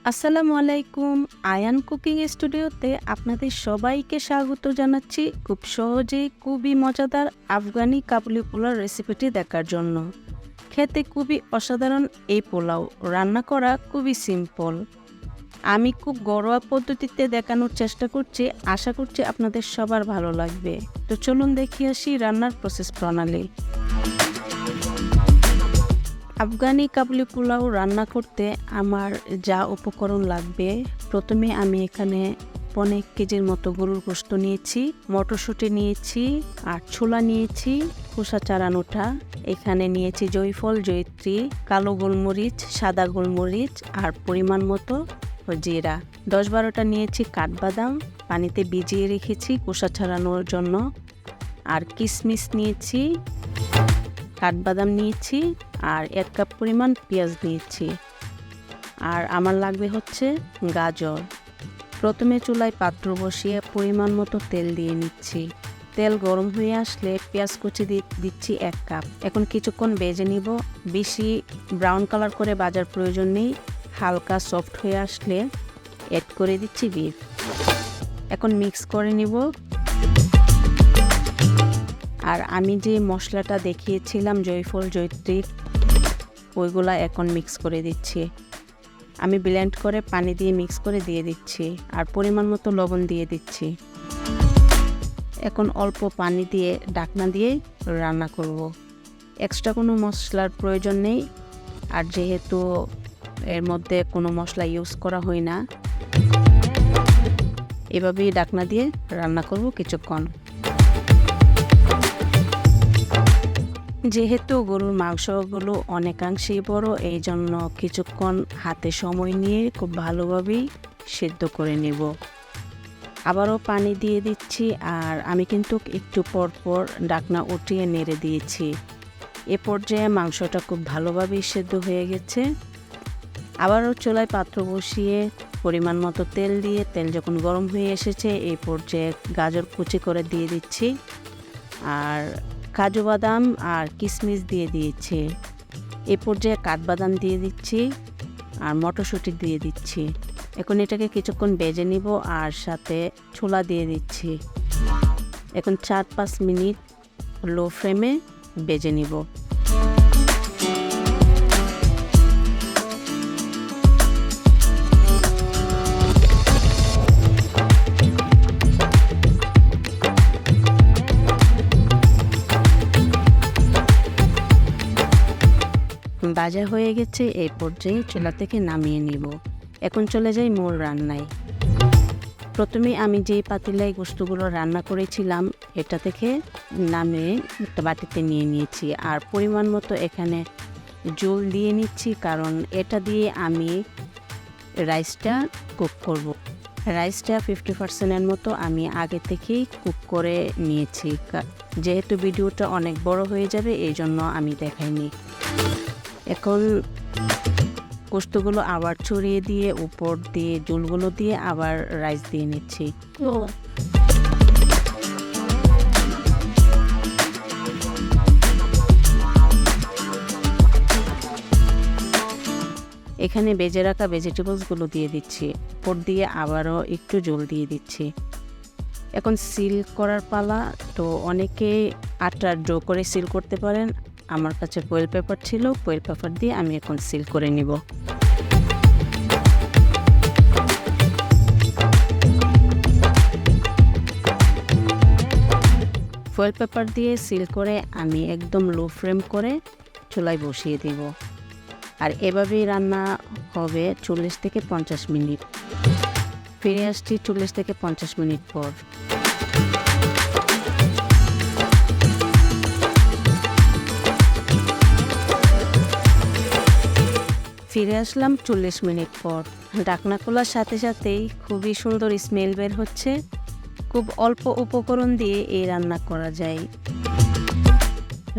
আসসালামু আলাইকুম। আয়ান কুকিং স্টুডিওতে আপনাদের সবাইকে স্বাগত জানাচ্ছি খুব সহজেই খুবই মজাদার আফগানি কাবুলি পোলাও রেসিপিটি দেখার জন্য। খেতে খুবই অসাধারণ এই পোলাও রান্না করা খুবই সিম্পল। আমি খুব ঘরোয়া পদ্ধতিতে দেখানোর চেষ্টা করছি, আশা করছি আপনাদের সবার ভালো লাগবে। তো চলুন দেখে আসি রান্নার প্রসেস প্রণালী। আফগানি কাবুলি পোলাও রান্না করতে আমার যা উপকরণ লাগবে, প্রথমে আমি এখানে 1.5 কেজির মতো গরুর গোশত নিয়েছি, মটরশুঁটি নিয়েছি, আর ছোলা নিয়েছি খোসা ছাড়ানোটা। এখানে নিয়েছি জয়ফল, জয়িত্রী, কালো গোলমরিচ, সাদা গোলমরিচ আর পরিমাণ মতো জিরা। 10-12টা নিয়েছি কাঠবাদাম, পানিতে ভিজিয়ে রেখেছি খোসা ছাড়ানোর জন্য। আর কিশমিশ নিয়েছি, কাঠবাদাম নিয়েছি, আর 1 কাপ পরিমাণ পেঁয়াজ নিয়েছি। আর আমার লাগবে হচ্ছে গাজর। প্রথমে চুলায় পাত্র বসিয়ে পরিমাণ মতো তেল দিয়ে নিচ্ছি। তেল গরম হয়ে আসলে পেঁয়াজ কুচি দিচ্ছি 1 কাপ। এখন কিছুক্ষণ ভেজে নিব। বেশি ব্রাউন কালার করে ভাজার প্রয়োজন নেই, হালকা সফট হয়ে আসলে অ্যাড করে দিচ্ছি বিফ। এখন মিক্স করে নিব। আর আমি যে মশলাটা দেখিয়েছিলাম জয়ফল, জয়িত্রী, ওইগুলা এখন মিক্স করে দিচ্ছি। আমি ব্লেন্ড করে পানি দিয়ে মিক্স করে দিয়ে দিচ্ছি, আর পরিমাণ মতো লবণ দিয়ে দিচ্ছি। এখন অল্প পানি দিয়ে ঢাকনা দিয়ে রান্না করব। এক্সট্রা কোনো মশলার প্রয়োজন নেই, আর যেহেতু এর মধ্যে কোনো মশলা ইউজ করা হয় না, এভাবেই ঢাকনা দিয়ে রান্না করব কিছুক্ষণ। যেহেতু গরুর মাংসগুলো অনেকাংশেই বড়, এই জন্য কিছুক্ষণ হাতে সময় নিয়ে খুব ভালোভাবেই সেদ্ধ করে নেব। আবারও পানি দিয়ে দিচ্ছি, আর আমি কিন্তু একটু পর পর ঢাকনা উঠিয়ে নেড়ে দিয়েছি। এ পর্যায়ে মাংসটা খুব ভালোভাবেই সেদ্ধ হয়ে গেছে। আবারও চুলায় পাত্র বসিয়ে পরিমাণ মতো তেল দিয়ে, তেল যখন গরম হয়ে এসেছে এই পর্যায়ে গাজর কুচি করে দিয়ে দিচ্ছি, আর কাজু বাদাম আর কিশমিশ দিয়ে দিয়েছি। এই পর্যায়ে কাঠবাদাম দিয়ে দিচ্ছি, আর মটরশুঁটি দিয়ে দিচ্ছি। এখন এটাকে কিছুক্ষণ ভেজে নিব, আর সাথে ছোলা দিয়ে দিচ্ছি। এখন 4-5 মিনিট লো ফ্লেমে ভেজে নিব। ভাজা হয়ে গেছে, এই পর্যায়ে চুলা থেকে নামিয়ে নিব। এখন চলে যাই মূল রান্নায়। প্রথমে আমি যেই পাতিলায় গোশতগুলো রান্না করেছিলাম এটা থেকে নামিয়ে একটা বাটিতে নিয়ে নিয়েছি, আর পরিমাণ মতো এখানে জল দিয়ে নিচ্ছি, কারণ এটা দিয়ে আমি রাইসটা কুক করব। রাইসটা 50%-এর মতো আমি আগে থেকেই কুক করে নিয়েছি। যেহেতু ভিডিওটা অনেক বড় হয়ে যাবে, এই জন্য আমি দেখাইনি। এখন গোশতগুলো আবার ছড়িয়ে দিয়ে উপর দিয়ে জলগুলো দিয়ে আবার রাইস দিয়ে নিচ্ছি। এখানে ভেজে রাখা ভেজিটেবলসগুলো দিয়ে দিচ্ছি, উপর দিয়ে আবারও একটু জল দিয়ে দিচ্ছি। এখন সিল করার পালা। তো অনেকে আটা ডো করে সিল করতে পারেন, আমার কাছে ফয়েল পেপার ছিল, ফয়েল পেপার দিয়ে আমি এখন সিল করে নিব। ফয়েল পেপার দিয়ে সিল করে আমি একদম লো ফ্লেম করে চুলায় বসিয়ে দেব। আর এভাবেই রান্না হবে 40 থেকে 50 মিনিট। ফিরে আসছি 40 থেকে 50 মিনিট পর। ফিরে আসলাম 40 মিনিট পর। ঢাকনা খোলার সাথে সাথেই খুবই সুন্দর স্মেল বের হচ্ছে। খুব অল্প উপকরণ দিয়ে এই রান্না করা যায়।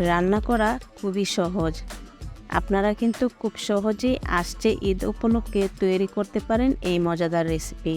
রান্না করা খুবই সহজ। আপনারা কিন্তু খুব সহজেই আসছে ঈদ উপলক্ষে তৈরি করতে পারেন এই মজাদার রেসিপি।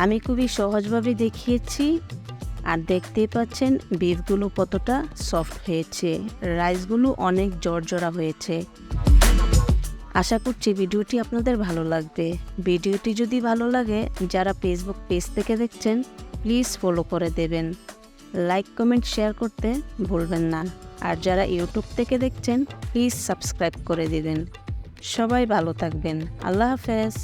আমি খুবই সহজভাবে দেখিয়েছি। আর দেখতেই পাচ্ছেন বিফগুলো কতটা সফট হয়েছে, রাইসগুলো অনেক জড়জড়া হয়েছে। আশা করছি ভিডিওটি আপনাদের ভালো লাগবে। ভিডিওটি যদি ভালো লাগে, যারা ফেসবুক পেজ থেকে দেখছেন প্লিজ ফলো করে দেবেন, লাইক কমেন্ট শেয়ার করতে ভুলবেন না। আর যারা ইউটিউব থেকে দেখছেন প্লিজ সাবস্ক্রাইব করে দিবেন। সবাই ভালো থাকবেন। আল্লাহ হাফেজ।